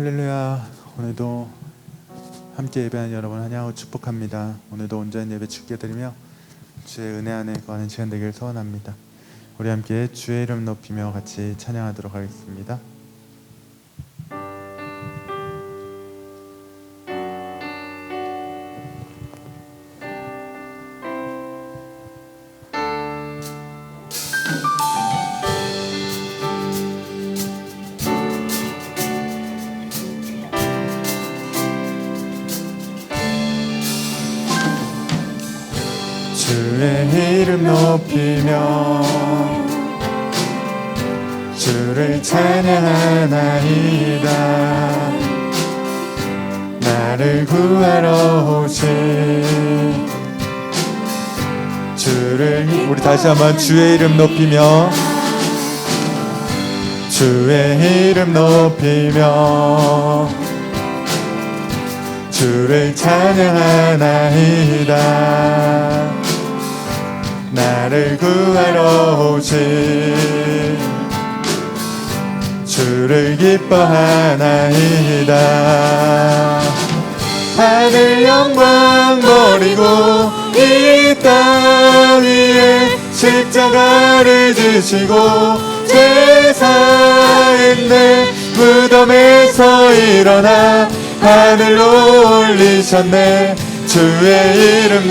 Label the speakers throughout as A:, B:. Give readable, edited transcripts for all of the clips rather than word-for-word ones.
A: 할렐루야. 오늘도 함께 예배하는 여러분 환영하고 축복합니다. 오늘도 온전한 예배 주께 드리며 주의 은혜 안에 거하는 시간 되기를 소원합니다. 우리 함께 주의 이름 높이며 같이 찬양하도록 하겠습니다. 주의 이름 높이며 주를 찬양하나이다. 나를 구하러 오신 주를 우리 다시 한번 주의 이름 높이며 주의 이름 높이며 주를 찬양하나이다. 나를 구하러 오신 주를 기뻐하나이다. 하늘 영광 버리고 이 땅 위에 십자가를 지시고 제사했네. 무덤에서 일어나 하늘로 올리셨네. 주의 이름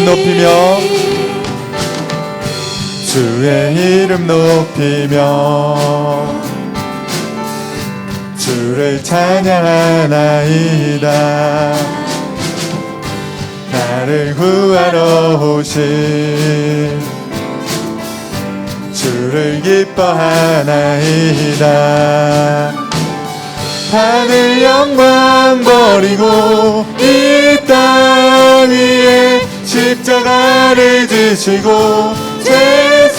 A: 높이며 주의 이름 높이며 주를 찬양하나이다. 나를 구하러 오신 주를 기뻐하나이다. 하늘 영광 버리고 이 땅 위에 십자가를 지시고 제사했네.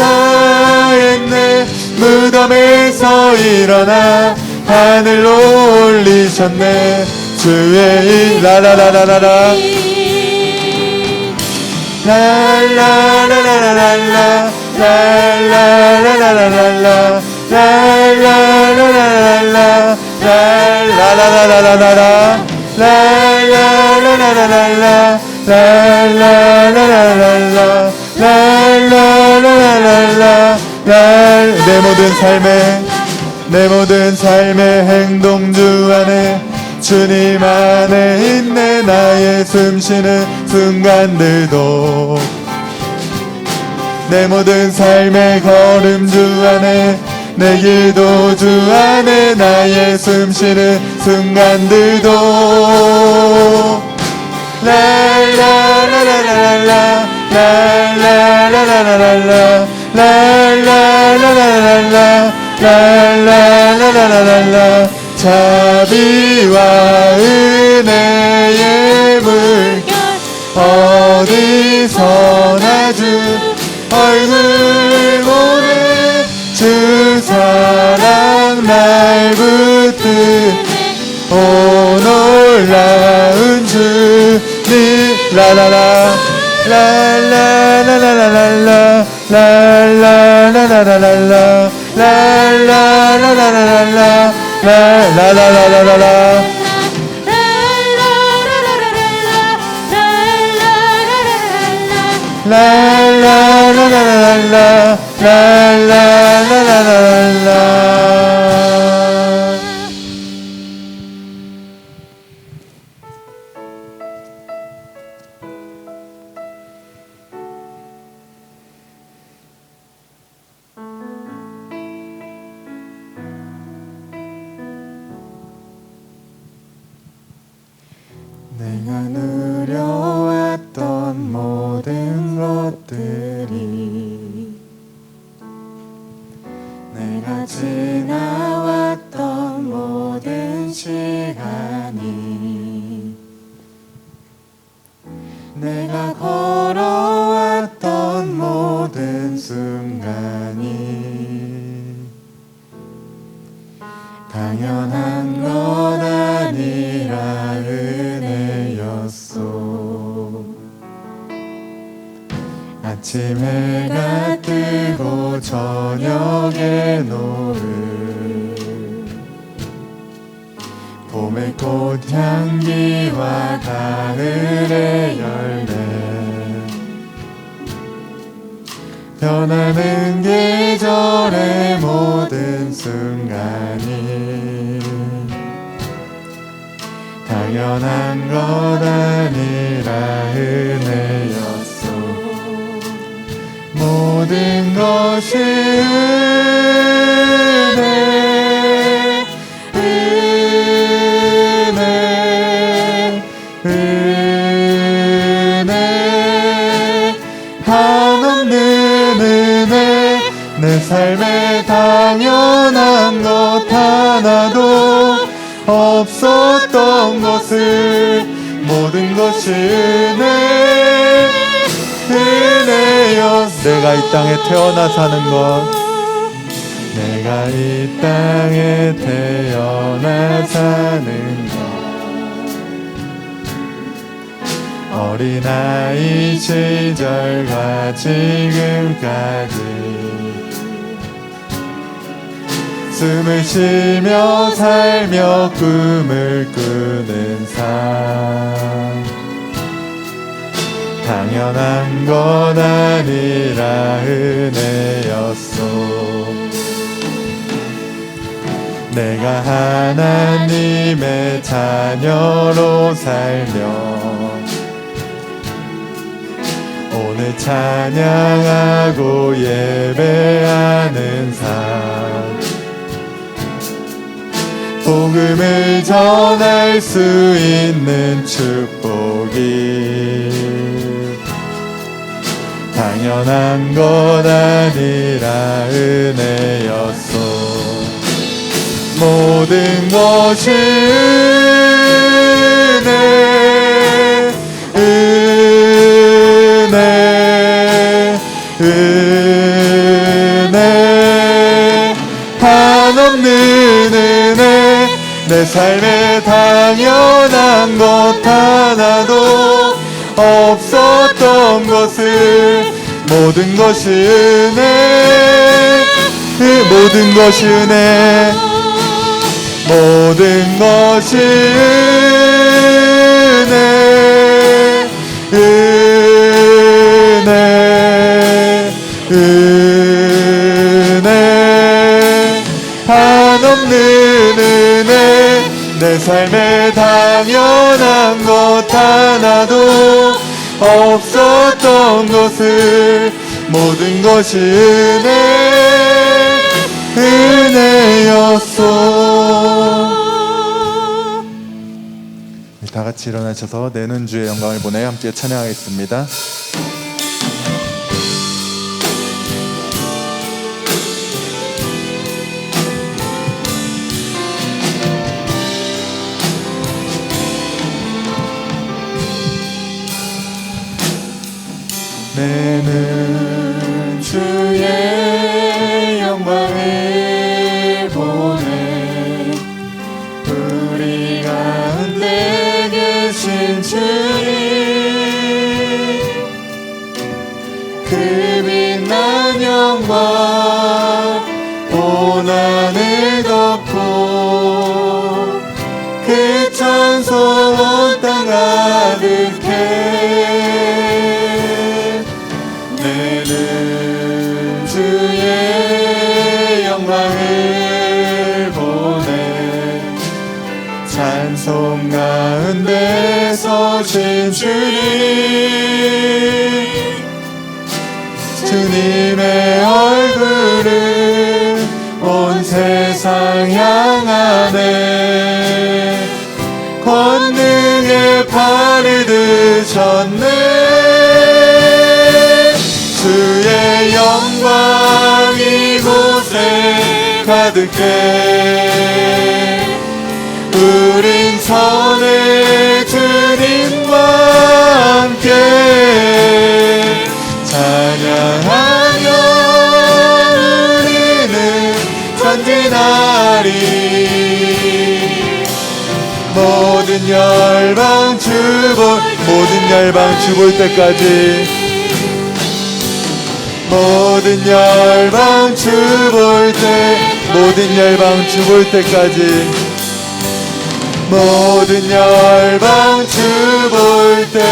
A: 무덤에서 일어나 하늘로 올리셨네. 주의 라라라라라라 라라라라라라 라라라라라라 라라라라라라 라라라라라라 라라라라라라 라라라라라라 라라라라라라 내 모든 삶의 행동 주 안에 주님 안에 있네. 나의 숨쉬는 순간들도 내 모든 삶의 걸음 주 안에 내 길도 주 안에 나의 숨쉬는 순간들도 라라라라라라 라라라라라라 라라라라라라 라라라라라라 자비와 은혜의 물결 어디서나 주 얼굴 보네. 주 사랑 날 붙드네. 오 놀라운 주님 라라라 라라라라라라 라라라라라라 라라라라라라 라라라라라라 라라라라라라 라라라라라라. 내가 누려왔던 모든 것들이 내가 지나왔던 모든 시간이 내가 걸어왔던 모든 순간이 당연한 건 아니라 은혜였소. 아침 해가 뜨고 저녁에 노을 꽃향기와 가을의 열매 변하는 계절의 모든 순간이 당연한 것 아니라 은혜였소. 모든 것이 은혜, 은혜, 은혜, 한없는 은혜. 내 삶에 당연한 것 하나도 없었던 것을 모든 것이 은혜, 은혜여. 내가 이 땅에 태어나 사는 것, 내가 이 땅에 태어나 사는 것, 어린아이 시절과 지금까지 숨을 쉬며 살며 꿈을 꾸는 삶, 당연한 건 아니라 은혜였소. 내가 하나님의 자녀로 살며 오늘 찬양하고 예배하는 삶, 복음을 전할 수 있는 축복이 당연한 것 아니라 은혜였소. 모든 것이 은혜, 은혜, 은혜, 한없는 은혜. 내 삶에 당연한 것 하나도 없었던 것을 모든 것이 은혜, 모든 것이 은혜, 모든 것이 은혜, 은혜, 은혜, 한없는 은혜. 내 삶에 당연한 것 하나도 없었던 것을 모든 것이 은혜, 은혜였소. 다 같이 일어나셔서 내는 주의 영광을 보내 함께 찬양하겠습니다. 내는 주의 영광을 보내 우리 가운데 계신 주님, 그 빛난 영광 온 하늘 덮고 그 찬송 온 땅 가득해. 내는 주의 영광을 보내 찬송 가운데 서신 주님, 주님의 얼굴을 온 세상 향하네. 권능의 팔을 드셨네. 주의 영광 이곳에 가득해. 우린 선의 주님과 함께 찬양하며 우리는 전진하리. 모든 열방 주 볼 때까지, 모든 열방 주 볼 때, 모든 열방 주 볼 때까지 모든 열방 주 볼 때까지.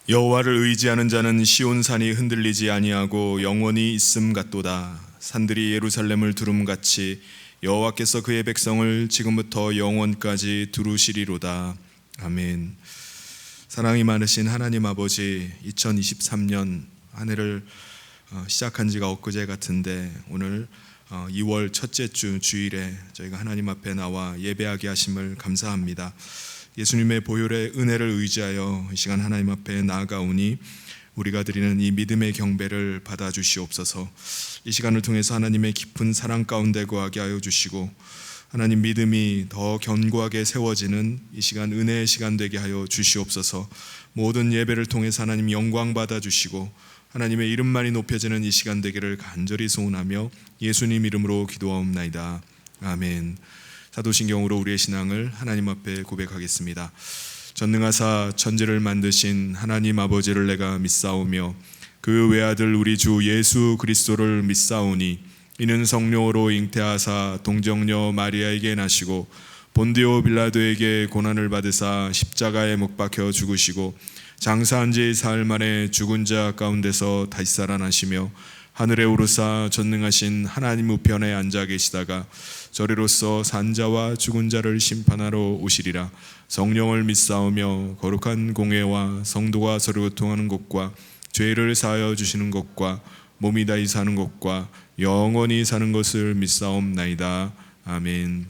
B: 여호와를 의지하는 자는 시온산이 흔들리지 아니하고 영원히 있음 같도다. 산들이 예루살렘을 두름같이 여호와께서 그의 백성을 지금부터 영원까지 두루시리로다. 아멘. 사랑이 많으신 하나님 아버지, 2023년 한 해를 시작한 지가 엊그제 같은데 오늘 2월 첫째 주 주일에 저희가 하나님 앞에 나와 예배하게 하심을 감사합니다. 예수님의 보혈의 은혜를 의지하여 이 시간 하나님 앞에 나아가오니 우리가 드리는 이 믿음의 경배를 받아주시옵소서. 이 시간을 통해서 하나님의 깊은 사랑 가운데 거하게 하여 주시고 하나님 믿음이 더 견고하게 세워지는 이 시간 은혜의 시간 되게 하여 주시옵소서. 모든 예배를 통해서 하나님 영광 받아주시고 하나님의 이름만이 높여지는 이 시간 되기를 간절히 소원하며 예수님 이름으로 기도하옵나이다. 아멘. 사도신경으로 우리의 신앙을 하나님 앞에 고백하겠습니다. 전능하사 천지를 만드신 하나님 아버지를 내가 믿사오며 그 외아들 우리 주 예수 그리스도를 믿사오니 이는 성령으로 잉태하사 동정녀 마리아에게 나시고 본디오 빌라도에게 고난을 받으사 십자가에 못 박혀 죽으시고 장사한 지 사흘 만에 죽은 자 가운데서 다시 살아나시며 하늘에 오르사 전능하신 하나님 우편에 앉아 계시다가 저리로서 산자와 죽은 자를 심판하러 오시리라. 성령을 믿사오며 거룩한 공회와 성도가 서로 교통하는 것과 죄를 사하여 주시는 것과 몸이 다시 사는 것과 영원히 사는 것을 믿사옵나이다. 아멘.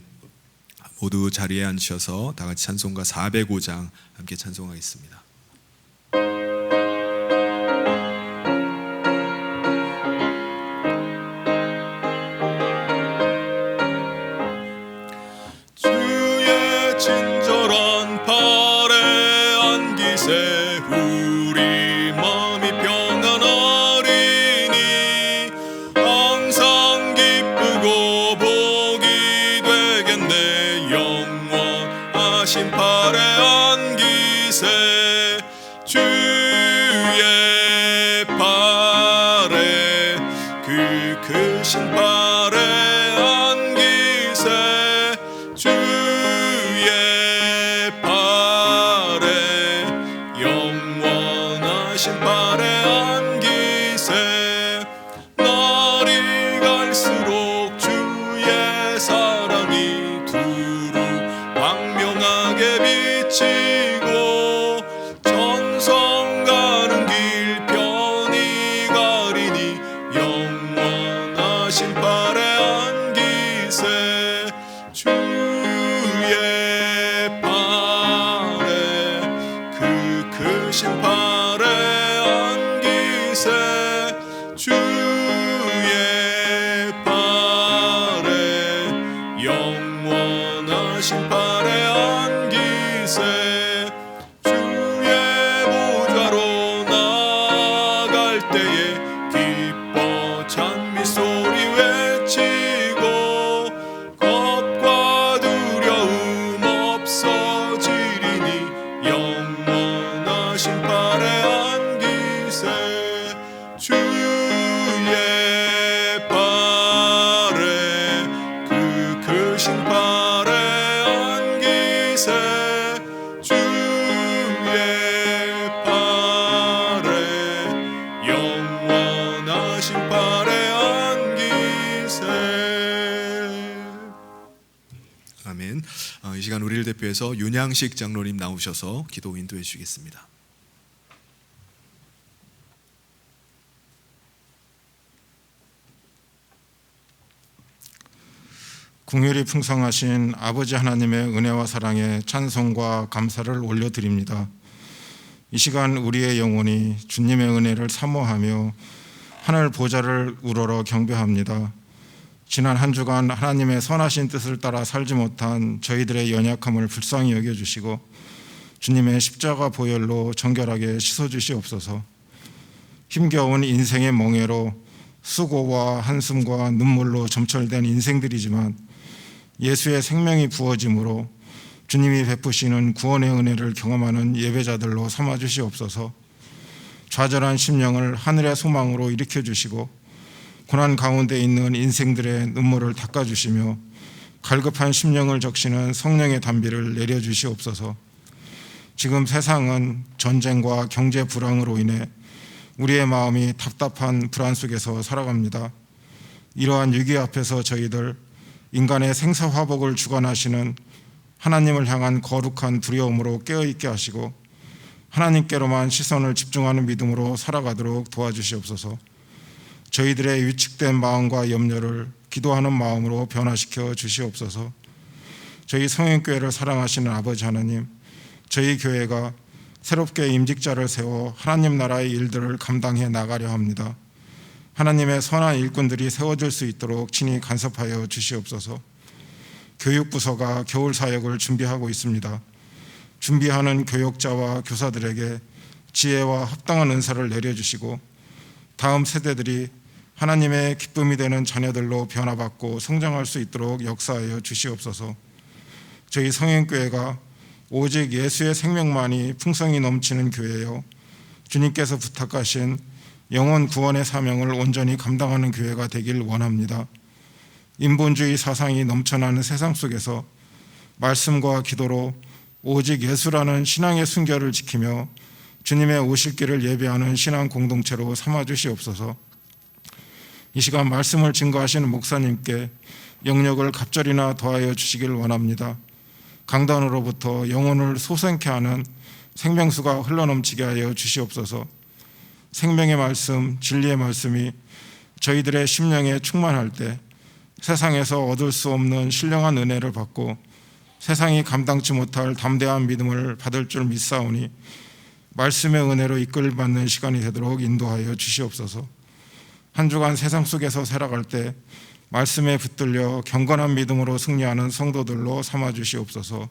B: 모두 자리에 앉으셔서 다 같이 찬송가 405장 함께 찬송하겠습니다.
C: 친절한 팔에 안기세 우리 마음이 평안하리니 항상 기쁘고 복이 되겠네. 영원하신 팔에 안기세 주의 팔에 그 크신 팔에 안기세 주의 팔에 영원하신 팔에 안기세. 날이 갈수록 주의 사랑이 두루 광명하게 비치고 천성 가는 길 편히 가리니 영원하신 팔에 안기세 주의 팔에 그 크신 팔에 안기세 주의 팔에 영원하신 팔에 안기세. 주의 보좌로 나아갈 때에 기뻐 찬미 소리 외치고 겁과 두려움 없어지리니 영원하신 팔에 안기세 주의 팔에 그 크신 팔에 안기세 주의 팔에 영원하신 팔에 안기세.
B: 아멘. 이 시간 우리를 대표해서 윤양식 장로님 나오셔서 기도 인도해 주시겠습니다.
D: 긍휼이 풍성하신 아버지 하나님의 은혜와 사랑에 찬송과 감사를 올려드립니다. 이 시간 우리의 영혼이 주님의 은혜를 사모하며 하늘 보좌를 우러러 경배합니다. 지난 한 주간 하나님의 선하신 뜻을 따라 살지 못한 저희들의 연약함을 불쌍히 여겨주시고 주님의 십자가 보혈로 정결하게 씻어주시옵소서. 힘겨운 인생의 멍에로 수고와 한숨과 눈물로 점철된 인생들이지만 예수의 생명이 부어짐으로 주님이 베푸시는 구원의 은혜를 경험하는 예배자들로 삼아주시옵소서. 좌절한 심령을 하늘의 소망으로 일으켜주시고 고난 가운데 있는 인생들의 눈물을 닦아주시며 갈급한 심령을 적시는 성령의 단비를 내려주시옵소서. 지금 세상은 전쟁과 경제 불황으로 인해 우리의 마음이 답답한 불안 속에서 살아갑니다. 이러한 위기 앞에서 저희들 인간의 생사화복을 주관하시는 하나님을 향한 거룩한 두려움으로 깨어있게 하시고 하나님께로만 시선을 집중하는 믿음으로 살아가도록 도와주시옵소서. 저희들의 위축된 마음과 염려를 기도하는 마음으로 변화시켜 주시옵소서. 저희 성인교회를 사랑하시는 아버지 하나님, 저희 교회가 새롭게 임직자를 세워 하나님 나라의 일들을 감당해 나가려 합니다. 하나님의 선한 일꾼들이 세워질 수 있도록 친히 간섭하여 주시옵소서. 교육부서가 겨울 사역을 준비하고 있습니다. 준비하는 교역자와 교사들에게 지혜와 합당한 은사를 내려주시고 다음 세대들이 하나님의 기쁨이 되는 자녀들로 변화받고 성장할 수 있도록 역사하여 주시옵소서. 저희 성행교회가 오직 예수의 생명만이 풍성이 넘치는 교회요, 주님께서 부탁하신 영혼 구원의 사명을 온전히 감당하는 교회가 되길 원합니다. 인본주의 사상이 넘쳐나는 세상 속에서 말씀과 기도로 오직 예수라는 신앙의 순결을 지키며 주님의 오실 길을 예배하는 신앙 공동체로 삼아주시옵소서. 이 시간 말씀을 증거하시는 목사님께 영역을 갑절이나 더하여 주시길 원합니다. 강단으로부터 영혼을 솟아게 하는 생명수가 흘러넘치게 하여 주시옵소서. 생명의 말씀, 진리의 말씀이 저희들의 심령에 충만할 때 세상에서 얻을 수 없는 신령한 은혜를 받고 세상이 감당치 못할 담대한 믿음을 받을 줄 믿사오니 말씀의 은혜로 이끌받는 시간이 되도록 인도하여 주시옵소서. 한 주간 세상 속에서 살아갈 때 말씀에 붙들려 경건한 믿음으로 승리하는 성도들로 삼아 주시옵소서.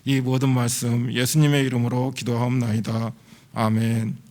D: 이 모든 말씀 예수님의 이름으로 기도하옵나이다. 아멘.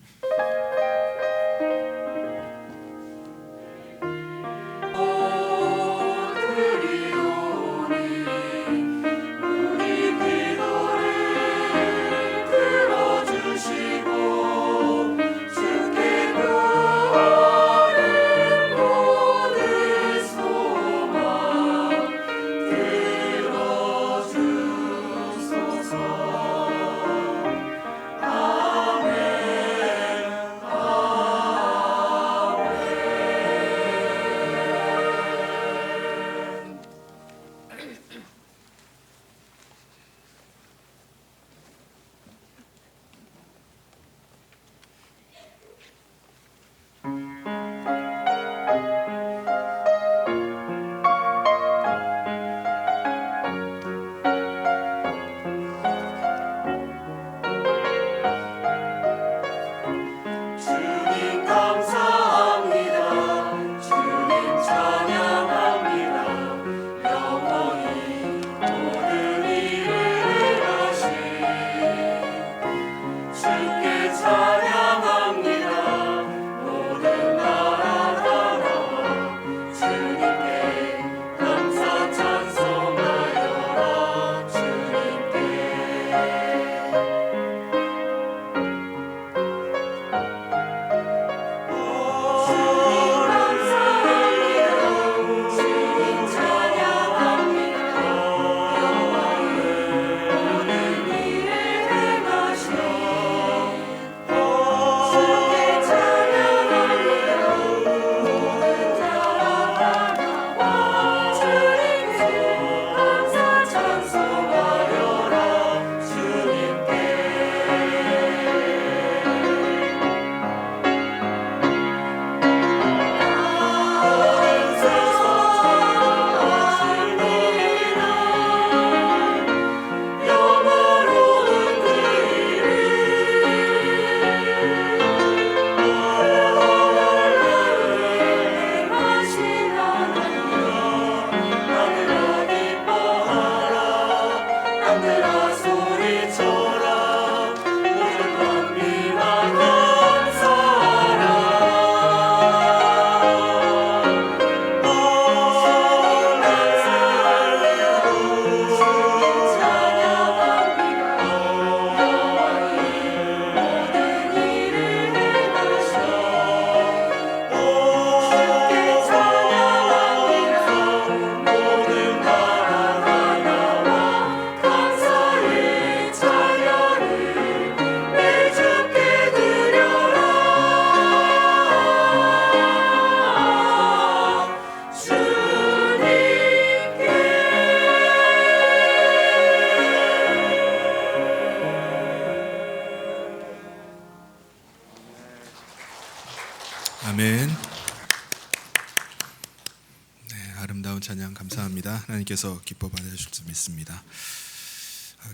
B: 아름다운 찬양 감사합니다. 하나님께서 기뻐 받으실 줄 믿습니다.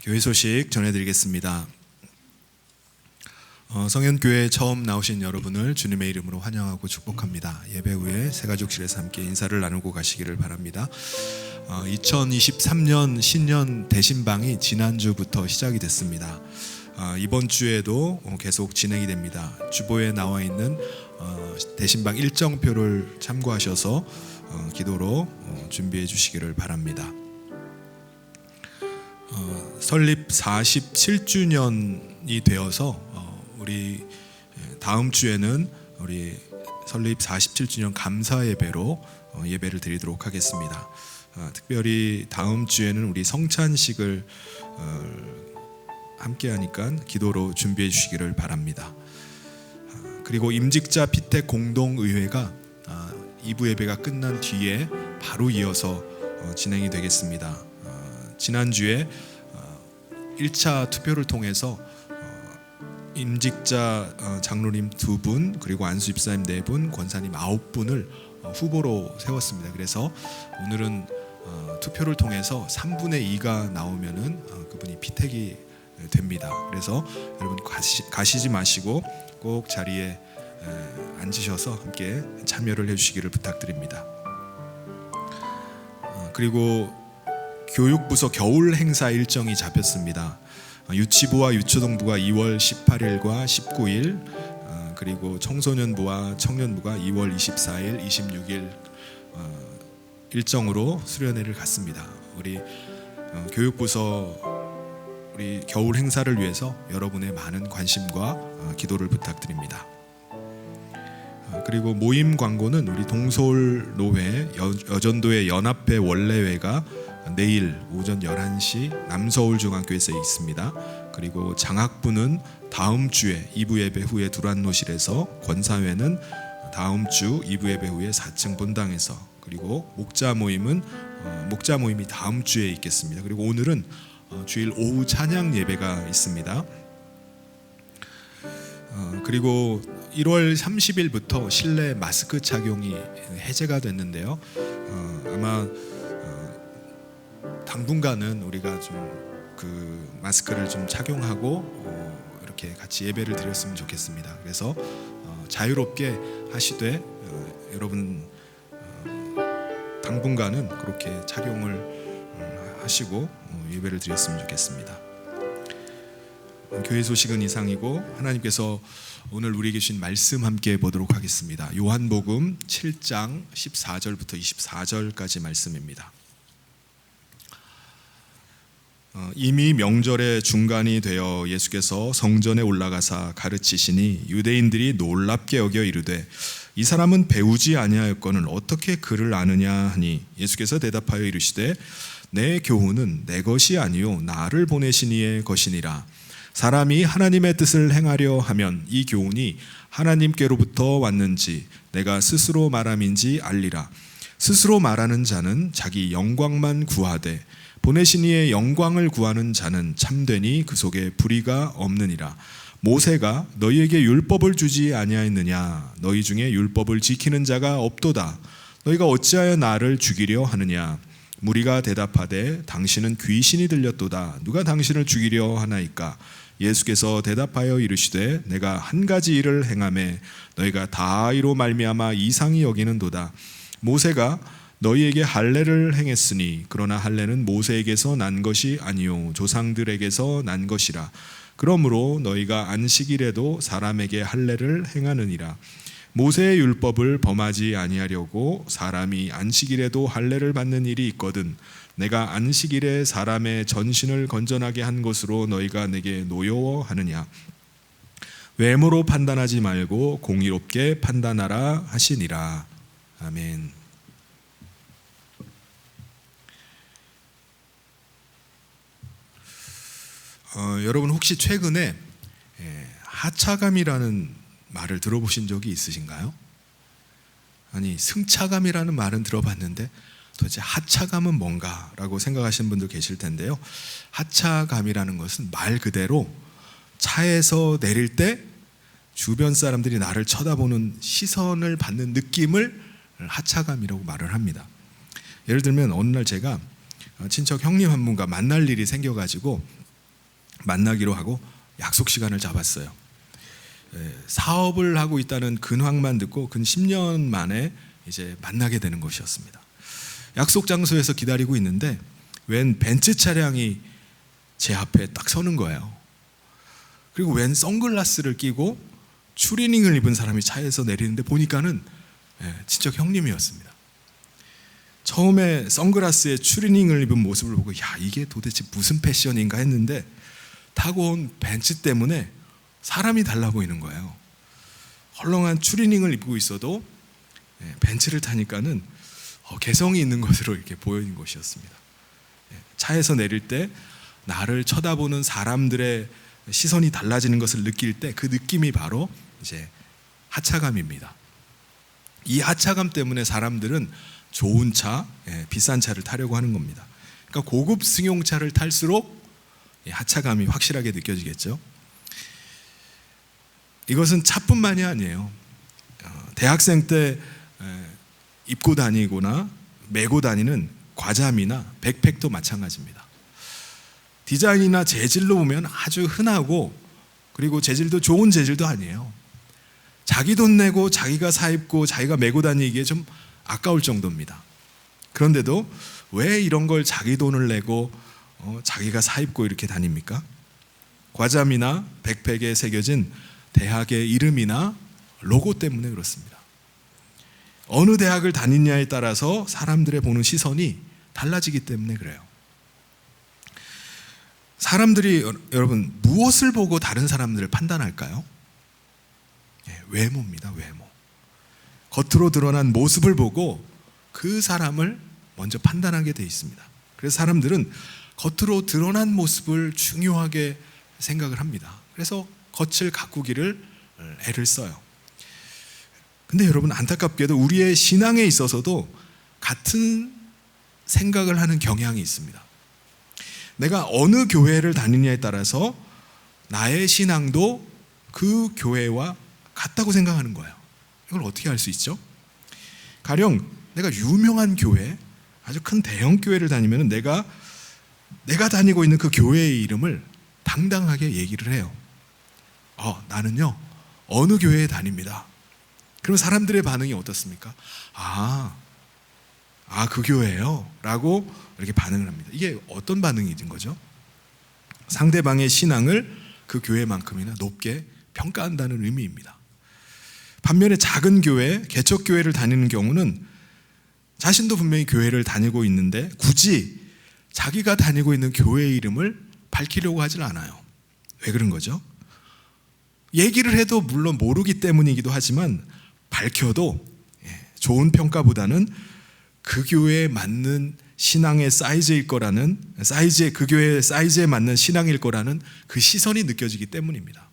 B: 교회 소식 전해드리겠습니다. 성현교회 처음 나오신 여러분을 주님의 이름으로 환영하고 축복합니다. 예배 후에 새가족실에서 함께 인사를 나누고 가시기를 바랍니다. 2023년 신년 대신방이 지난주부터 시작이 됐습니다. 이번 주에도 계속 진행이 됩니다. 주보에 나와 있는 대신방 일정표를 참고하셔서 기도로 준비해 주시기를 바랍니다. 설립 47주년이 되어서 우리 다음 주에는 우리 설립 47주년 감사 예배로 예배를 드리도록 하겠습니다. 특별히 다음 주에는 우리 성찬식을 함께 하니까 기도로 준비해 주시기를 바랍니다. 그리고 임직자 피택 공동의회가 2부 예배가 끝난 뒤에 바로 이어서 진행이 되겠습니다. 지난주에 1차 투표를 통해서 임직자 장로님 2분 그리고 안수 집사님 4분, 권사님 9분을 후보로 세웠습니다. 그래서 오늘은 투표를 통해서 3분의 2가 나오면은 그분이 피택이 됩니다. 그래서 여러분 가시지 마시고 꼭 자리에 앉으셔서 함께 참여를 해주시기를 부탁드립니다. 그리고 교육부서 겨울 행사 일정이 잡혔습니다. 유치부와 유초등부가 2월 18일과 19일, 그리고 청소년부와 청년부가 2월 24일, 26일 일정으로 수련회를 갔습니다. 우리 교육부서 우리 겨울 행사를 위해서 여러분의 많은 관심과 기도를 부탁드립니다. 그리고 모임 광고는 우리 동서울 노회 여전도의 연합회 원래회가 내일 오전 11시 남서울 중앙교회에서 있습니다. 그리고 장학부는 다음 주에 2부 예배 후에 두란노실에서, 권사회는 다음 주 2부 예배 후에 4층 본당에서, 그리고 목자 모임이 다음 주에 있겠습니다. 그리고 오늘은 주일 오후 찬양 예배가 있습니다. 그리고 1월 30일부터 실내 마스크 착용이 해제가 됐는데요. 아마 당분간은 우리가 좀 그 마스크를 좀 착용하고 이렇게 같이 예배를 드렸으면 좋겠습니다. 그래서 자유롭게 하시되 여러분 당분간은 그렇게 착용을 하시고 예배를 드렸으면 좋겠습니다. 교회 소식은 이상이고 하나님께서 오늘 우리에게 주신 말씀 함께 보도록 하겠습니다. 요한복음 7장 14절부터 24절까지 말씀입니다. 이미 명절의 중간이 되어 예수께서 성전에 올라가사 가르치시니 유대인들이 놀랍게 여겨 이르되 이 사람은 배우지 아니하였거늘 어떻게 그를 아느냐 하니 예수께서 대답하여 이르시되 내 교훈은 내 것이 아니요 나를 보내신 이의 것이니라. 사람이 하나님의 뜻을 행하려 하면 이 교훈이 하나님께로부터 왔는지 내가 스스로 말함인지 알리라. 스스로 말하는 자는 자기 영광만 구하되 보내신 이의 영광을 구하는 자는 참되니 그 속에 불의가 없느니라. 모세가 너희에게 율법을 주지 아니하였느냐? 너희 중에 율법을 지키는 자가 없도다. 너희가 어찌하여 나를 죽이려 하느냐? 무리가 대답하되 당신은 귀신이 들렸도다. 누가 당신을 죽이려 하나이까? 예수께서 대답하여 이르시되 내가 한 가지 일을 행하매 너희가 다 이로 말미암아 이상히 여기는도다. 모세가 너희에게 할례를 행했으니 그러나 할례는 모세에게서 난 것이 아니요 조상들에게서 난 것이라. 그러므로 너희가 안식일에도 사람에게 할례를 행하느니라. 모세의 율법을 범하지 아니하려고 사람이 안식일에도 할례를 받는 일이 있거든 내가 안식일에 사람의 전신을 건전하게 한 것으로 너희가 내게 노여워하느냐. 외모로 판단하지 말고 공의롭게 판단하라 하시니라. 아멘. 여러분 혹시 최근에 하차감이라는 말을 들어보신 적이 있으신가요? 아니 승차감이라는 말은 들어봤는데 도대체 하차감은 뭔가라고 생각하시는 분들 계실 텐데요. 하차감이라는 것은 말 그대로 차에서 내릴 때 주변 사람들이 나를 쳐다보는 시선을 받는 느낌을 하차감이라고 말을 합니다. 예를 들면 어느 날 제가 친척 형님 한 분과 만날 일이 생겨가지고 만나기로 하고 약속 시간을 잡았어요. 사업을 하고 있다는 근황만 듣고 근 10년 만에 이제 만나게 되는 것이었습니다. 약속 장소에서 기다리고 있는데 웬 벤츠 차량이 제 앞에 딱 서는 거예요. 그리고 웬 선글라스를 끼고 추리닝을 입은 사람이 차에서 내리는데 보니까는 친척 형님이었습니다. 처음에 선글라스에 추리닝을 입은 모습을 보고 야, 이게 도대체 무슨 패션인가 했는데 타고 온 벤츠 때문에 사람이 달라 보이는 거예요. 헐렁한 추리닝을 입고 있어도 벤츠를 타니까는 개성이 있는 것으로 이렇게 보이는 것이었습니다. 차에서 내릴 때 나를 쳐다보는 사람들의 시선이 달라지는 것을 느낄 때 그 느낌이 바로 이제 하차감입니다. 이 하차감 때문에 사람들은 좋은 차, 비싼 차를 타려고 하는 겁니다. 그러니까 고급 승용차를 탈수록 하차감이 확실하게 느껴지겠죠. 이것은 차뿐만이 아니에요. 대학생 때 입고 다니거나 메고 다니는 과잠이나 백팩도 마찬가지입니다. 디자인이나 재질로 보면 아주 흔하고 그리고 재질도 좋은 재질도 아니에요. 자기 돈 내고 자기가 사입고 자기가 메고 다니기에 좀 아까울 정도입니다. 그런데도 왜 이런 걸 자기 돈을 내고 자기가 사입고 이렇게 다닙니까? 과잠이나 백팩에 새겨진 대학의 이름이나 로고 때문에 그렇습니다. 어느 대학을 다니냐에 따라서 사람들의 보는 시선이 달라지기 때문에 그래요. 사람들이 여러분 무엇을 보고 다른 사람들을 판단할까요? 외모입니다. 외모. 겉으로 드러난 모습을 보고 그 사람을 먼저 판단하게 돼 있습니다. 그래서 사람들은 겉으로 드러난 모습을 중요하게 생각을 합니다. 그래서 겉을 가꾸기를 애를 써요. 근데 여러분 안타깝게도 우리의 신앙에 있어서도 같은 생각을 하는 경향이 있습니다. 내가 어느 교회를 다니냐에 따라서 나의 신앙도 그 교회와 같다고 생각하는 거예요. 이걸 어떻게 알 수 있죠? 가령 내가 유명한 교회, 아주 큰 대형 교회를 다니면 내가 다니고 있는 그 교회의 이름을 당당하게 얘기를 해요. 나는요 어느 교회에 다닙니다. 그럼 사람들의 반응이 어떻습니까? 그 교회예요 라고 이렇게 반응을 합니다. 이게 어떤 반응이 든 거죠? 상대방의 신앙을 그 교회만큼이나 높게 평가한다는 의미입니다. 반면에 작은 교회, 개척교회를 다니는 경우는 자신도 분명히 교회를 다니고 있는데 굳이 자기가 다니고 있는 교회의 이름을 밝히려고 하질 않아요. 왜 그런 거죠? 얘기를 해도 물론 모르기 때문이기도 하지만 밝혀도 좋은 평가보다는 그 교회에 맞는 신앙의 사이즈일 거라는 그 교회의 사이즈에 맞는 신앙일 거라는 그 시선이 느껴지기 때문입니다.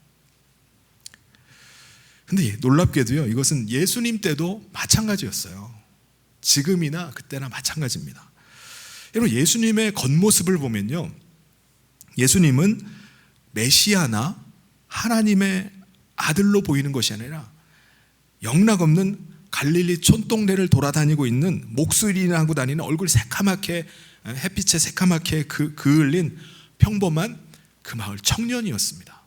B: 근데 놀랍게도요, 이것은 예수님 때도 마찬가지였어요. 지금이나 그때나 마찬가지입니다. 여러분, 예수님의 겉모습을 보면요, 예수님은 메시아나 하나님의 아들로 보이는 것이 아니라 영락없는 갈릴리 촌동네를 돌아다니고 있는 목수일이나 하고 다니는 얼굴 새카맣게 햇빛에 새카맣게 그을린 평범한 그 마을 청년이었습니다.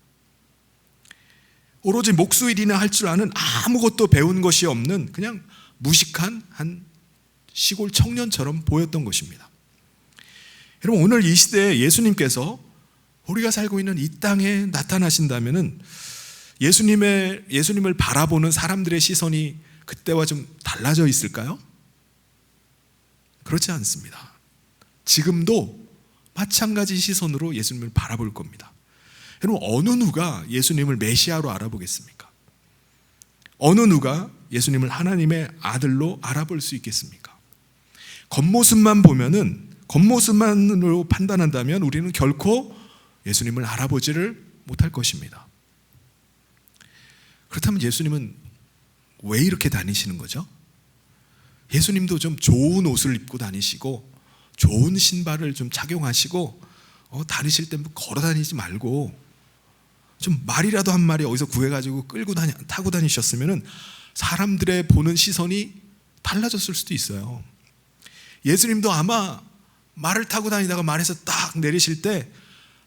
B: 오로지 목수일이나 할 줄 아는 아무것도 배운 것이 없는 그냥 무식한 한 시골 청년처럼 보였던 것입니다. 여러분, 오늘 이 시대에 예수님께서 우리가 살고 있는 이 땅에 나타나신다면은 예수님을 바라보는 사람들의 시선이 그때와 좀 달라져 있을까요? 그렇지 않습니다. 지금도 마찬가지 시선으로 예수님을 바라볼 겁니다. 여러분, 어느 누가 예수님을 메시아로 알아보겠습니까? 어느 누가 예수님을 하나님의 아들로 알아볼 수 있겠습니까? 겉모습만으로 판단한다면 우리는 결코 예수님을 알아보지를 못할 것입니다. 그렇다면 예수님은 왜 이렇게 다니시는 거죠? 예수님도 좀 좋은 옷을 입고 다니시고 좋은 신발을 좀 착용하시고 다니실 때 걸어 다니지 말고 좀 말이라도 한 마리 어디서 구해가지고 타고 다니셨으면 사람들의 보는 시선이 달라졌을 수도 있어요. 예수님도 아마 말을 타고 다니다가 말에서 딱 내리실 때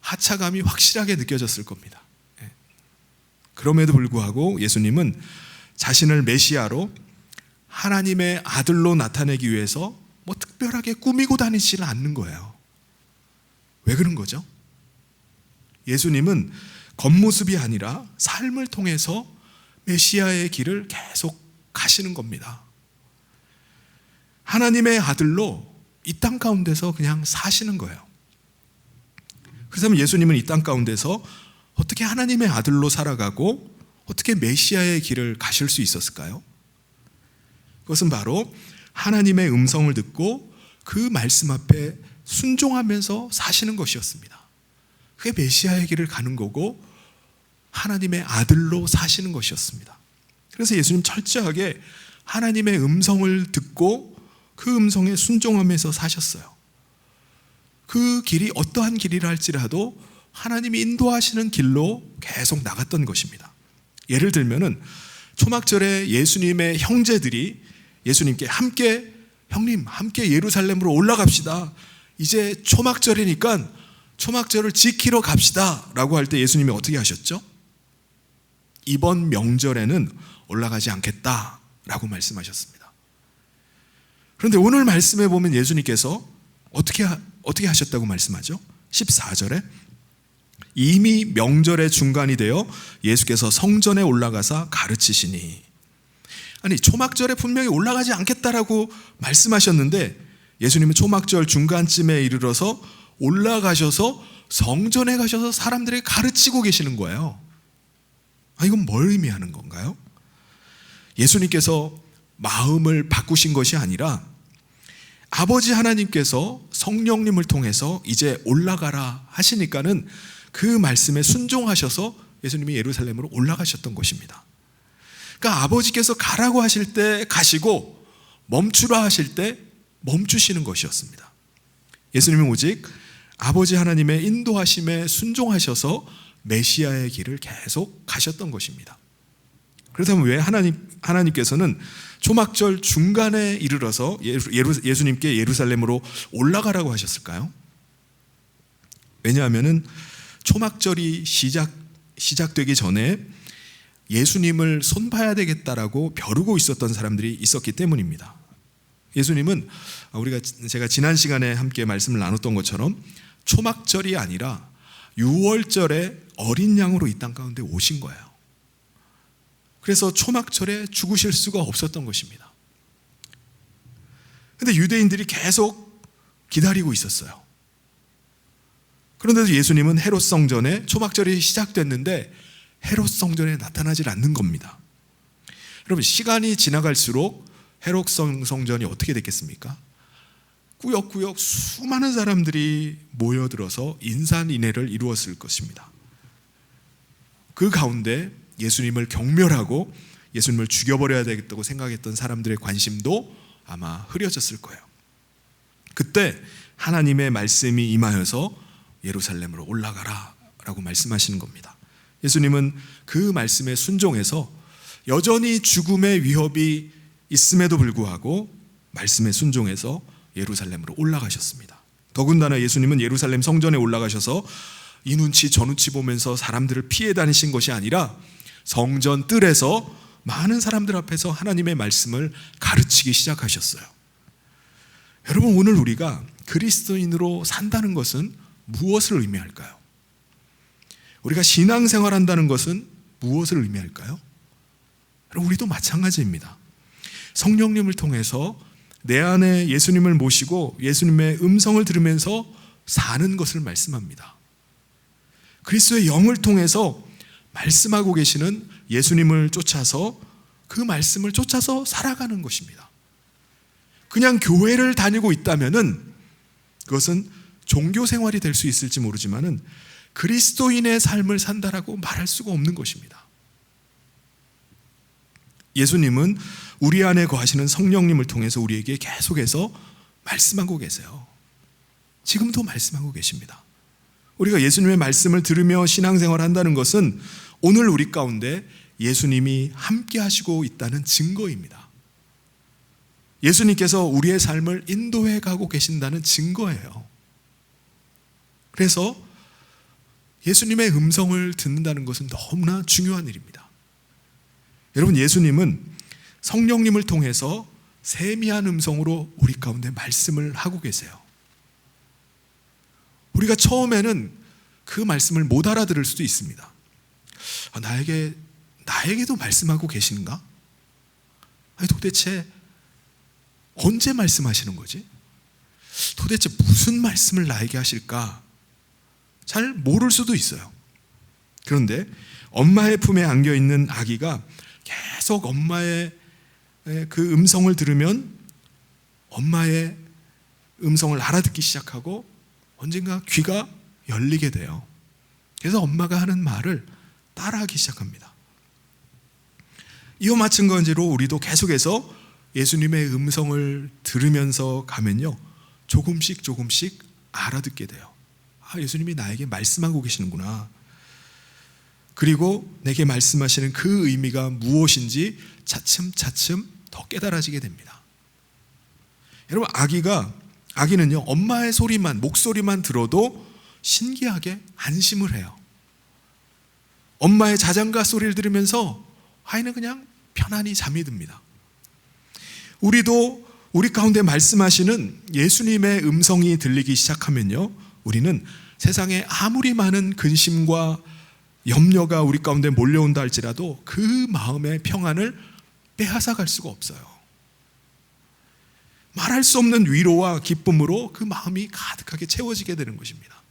B: 하차감이 확실하게 느껴졌을 겁니다. 그럼에도 불구하고 예수님은 자신을 메시아로 하나님의 아들로 나타내기 위해서 뭐 특별하게 꾸미고 다니지는 않는 거예요. 왜 그런 거죠? 예수님은 겉모습이 아니라 삶을 통해서 메시아의 길을 계속 가시는 겁니다. 하나님의 아들로 이 땅 가운데서 그냥 사시는 거예요. 그래서 예수님은 이 땅 가운데서 어떻게 하나님의 아들로 살아가고 어떻게 메시아의 길을 가실 수 있었을까요? 그것은 바로 하나님의 음성을 듣고 그 말씀 앞에 순종하면서 사시는 것이었습니다. 그게 메시아의 길을 가는 거고 하나님의 아들로 사시는 것이었습니다. 그래서 예수님 철저하게 하나님의 음성을 듣고 그 음성에 순종하면서 사셨어요. 그 길이 어떠한 길이라 할지라도 하나님이 인도하시는 길로 계속 나갔던 것입니다. 예를 들면은 초막절에 예수님의 형제들이 예수님께 형님 함께 예루살렘으로 올라갑시다. 이제 초막절이니까 초막절을 지키러 갑시다 라고 할 때 예수님이 어떻게 하셨죠? 이번 명절에는 올라가지 않겠다 라고 말씀하셨습니다. 그런데 오늘 말씀에 보면 예수님께서 어떻게 하셨다고 말씀하죠? 14절에 이미 명절의 중간이 되어 예수께서 성전에 올라가사 가르치시니. 아니, 초막절에 분명히 올라가지 않겠다라고 말씀하셨는데 예수님은 초막절 중간쯤에 이르러서 올라가셔서 성전에 가셔서 사람들에게 가르치고 계시는 거예요. 이건 뭘 의미하는 건가요? 예수님께서 마음을 바꾸신 것이 아니라 아버지 하나님께서 성령님을 통해서 이제 올라가라 하시니까는 그 말씀에 순종하셔서 예수님이 예루살렘으로 올라가셨던 것입니다. 그러니까 아버지께서 가라고 하실 때 가시고 멈추라 하실 때 멈추시는 것이었습니다. 예수님은 오직 아버지 하나님의 인도하심에 순종하셔서 메시아의 길을 계속 가셨던 것입니다. 그렇다면 왜 하나님께서는 초막절 중간에 이르러서 예수님께 예루살렘으로 올라가라고 하셨을까요? 왜냐하면 초막절이 시작되기 전에 예수님을 손봐야 되겠다라고 벼르고 있었던 사람들이 있었기 때문입니다. 예수님은 제가 지난 시간에 함께 말씀을 나눴던 것처럼 초막절이 아니라 6월절에 어린 양으로 이 땅 가운데 오신 거예요. 그래서 초막절에 죽으실 수가 없었던 것입니다. 그런데 유대인들이 계속 기다리고 있었어요. 그런데도 예수님은 헤롯 성전에 초막절이 시작됐는데 헤롯 성전에 나타나질 않는 겁니다. 여러분, 시간이 지나갈수록 헤롯 성전이 어떻게 됐겠습니까? 꾸역꾸역 수많은 사람들이 모여들어서 인산인해를 이루었을 것입니다. 그 가운데 예수님을 경멸하고 예수님을 죽여버려야 되겠다고 생각했던 사람들의 관심도 아마 흐려졌을 거예요. 그때 하나님의 말씀이 임하여서 예루살렘으로 올라가라 라고 말씀하시는 겁니다. 예수님은 그 말씀에 순종해서 여전히 죽음의 위협이 있음에도 불구하고 말씀에 순종해서 예루살렘으로 올라가셨습니다. 더군다나 예수님은 예루살렘 성전에 올라가셔서 이 눈치 저 눈치 보면서 사람들을 피해 다니신 것이 아니라 성전 뜰에서 많은 사람들 앞에서 하나님의 말씀을 가르치기 시작하셨어요. 여러분, 오늘 우리가 그리스도인으로 산다는 것은 무엇을 의미할까요? 우리가 신앙생활한다는 것은 무엇을 의미할까요? 여러분, 우리도 마찬가지입니다. 성령님을 통해서 내 안에 예수님을 모시고 예수님의 음성을 들으면서 사는 것을 말씀합니다. 그리스도의 영을 통해서 말씀하고 계시는 예수님을 쫓아서 그 말씀을 쫓아서 살아가는 것입니다. 그냥 교회를 다니고 있다면은 그것은 종교 생활이 될 수 있을지 모르지만은 그리스도인의 삶을 산다라고 말할 수가 없는 것입니다. 예수님은 우리 안에 거하시는 성령님을 통해서 우리에게 계속해서 말씀하고 계세요. 지금도 말씀하고 계십니다. 우리가 예수님의 말씀을 들으며 신앙생활을 한다는 것은 오늘 우리 가운데 예수님이 함께 하시고 있다는 증거입니다. 예수님께서 우리의 삶을 인도해 가고 계신다는 증거예요. 그래서 예수님의 음성을 듣는다는 것은 너무나 중요한 일입니다. 여러분, 예수님은 성령님을 통해서 세미한 음성으로 우리 가운데 말씀을 하고 계세요. 우리가 처음에는 그 말씀을 못 알아들을 수도 있습니다. 나에게도 말씀하고 계신가? 아니, 도대체 언제 말씀하시는 거지? 도대체 무슨 말씀을 나에게 하실까? 잘 모를 수도 있어요. 그런데 엄마의 품에 안겨있는 아기가 계속 엄마의 그 음성을 들으면 엄마의 음성을 알아듣기 시작하고 언젠가 귀가 열리게 돼요. 그래서 엄마가 하는 말을 따라하기 시작합니다. 이와 마찬가지로 우리도 계속해서 예수님의 음성을 들으면서 가면요, 조금씩 알아듣게 돼요. 예수님이 나에게 말씀하고 계시는구나. 그리고 내게 말씀하시는 그 의미가 무엇인지 차츰 더 깨달아지게 됩니다. 여러분, 아기는요, 엄마의 목소리만 들어도 신기하게 안심을 해요. 엄마의 자장가 소리를 들으면서 아이는 그냥 편안히 잠이 듭니다. 우리도 우리 가운데 말씀하시는 예수님의 음성이 들리기 시작하면요, 우리는 세상에 아무리 많은 근심과 염려가 우리 가운데 몰려온다 할지라도 그 마음의 평안을 빼앗아갈 수가 없어요. 말할 수 없는 위로와 기쁨으로 그 마음이 가득하게 채워지게 되는 것입니다.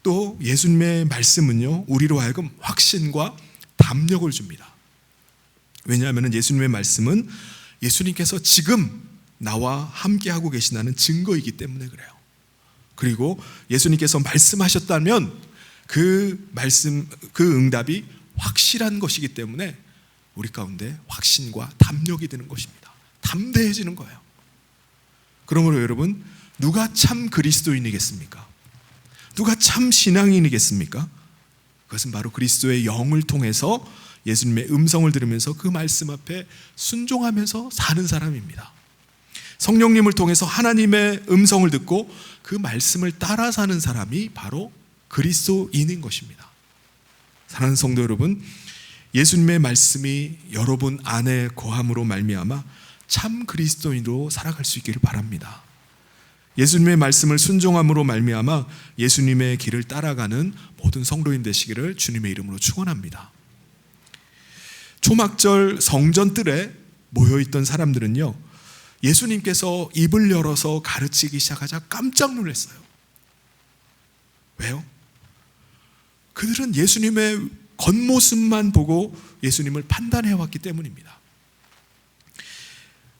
B: 또 예수님의 말씀은요, 우리로 하여금 확신과 담력을 줍니다. 왜냐하면 예수님의 말씀은 예수님께서 지금 나와 함께하고 계시다는 증거이기 때문에 그래요. 그리고 예수님께서 말씀하셨다면 그 응답이 확실한 것이기 때문에 우리 가운데 확신과 담력이 되는 것입니다. 담대해지는 거예요. 그러므로 여러분, 누가 참 그리스도인이겠습니까? 누가 참 신앙인이겠습니까? 그것은 바로 그리스도의 영을 통해서 예수님의 음성을 들으면서 그 말씀 앞에 순종하면서 사는 사람입니다. 성령님을 통해서 하나님의 음성을 듣고 그 말씀을 따라 사는 사람이 바로 그리스도인인 것입니다. 사랑하는 성도 여러분, 예수님의 말씀이 여러분 안에 거함으로 말미암아 참 그리스도인으로 살아갈 수 있기를 바랍니다. 예수님의 말씀을 순종함으로 말미암아 예수님의 길을 따라가는 모든 성도인 되시기를 주님의 이름으로 축원합니다. 초막절 성전뜰에 모여있던 사람들은요, 예수님께서 입을 열어서 가르치기 시작하자 깜짝 놀랐어요. 왜요? 그들은 예수님의 겉모습만 보고 예수님을 판단해왔기 때문입니다.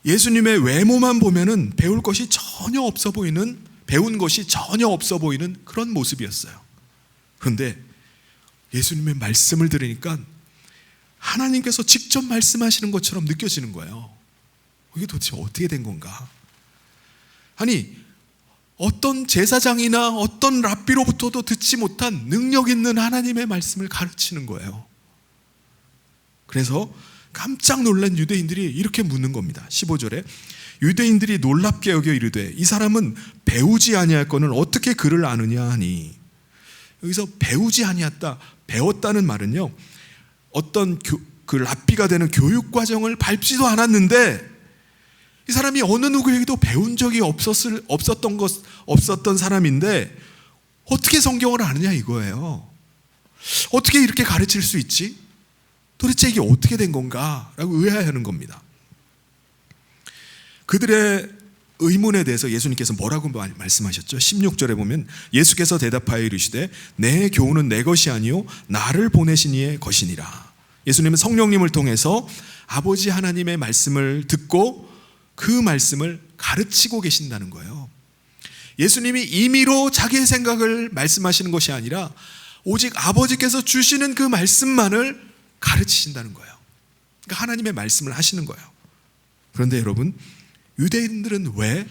B: 예수님의 외모만 보면은 배운 것이 전혀 없어 보이는 그런 모습이었어요. 그런데 예수님의 말씀을 들으니까 하나님께서 직접 말씀하시는 것처럼 느껴지는 거예요. 이게 도대체 어떻게 된 건가? 아니, 어떤 제사장이나 어떤 랍비로부터도 듣지 못한 능력 있는 하나님의 말씀을 가르치는 거예요. 그래서 깜짝 놀란 유대인들이 이렇게 묻는 겁니다. 15절에 유대인들이 놀랍게 여겨 이르되 이 사람은 배우지 아니할거는 어떻게 그를 아느냐 하니, 여기서 배우지 아니했다, 배웠다는 말은요, 어떤 그 랍비가 되는 교육 과정을 밟지도 않았는데 이 사람이 어느 누구에게도 배운 적이 없었던 사람인데 어떻게 성경을 아느냐 이거예요. 어떻게 이렇게 가르칠 수 있지? 도대체 이게 어떻게 된 건가? 라고 의아해하는 겁니다. 그들의 의문에 대해서 예수님께서 뭐라고 말씀하셨죠? 16절에 보면 예수께서 대답하여 이르시되 내 교훈은 내 것이 아니요 나를 보내신 이의 것이니라. 예수님은 성령님을 통해서 아버지 하나님의 말씀을 듣고 그 말씀을 가르치고 계신다는 거예요. 예수님이 임의로 자기의 생각을 말씀하시는 것이 아니라 오직 아버지께서 주시는 그 말씀만을 가르치신다는 거예요. 그러니까 하나님의 말씀을 하시는 거예요. 그런데 여러분, 유대인들은 왜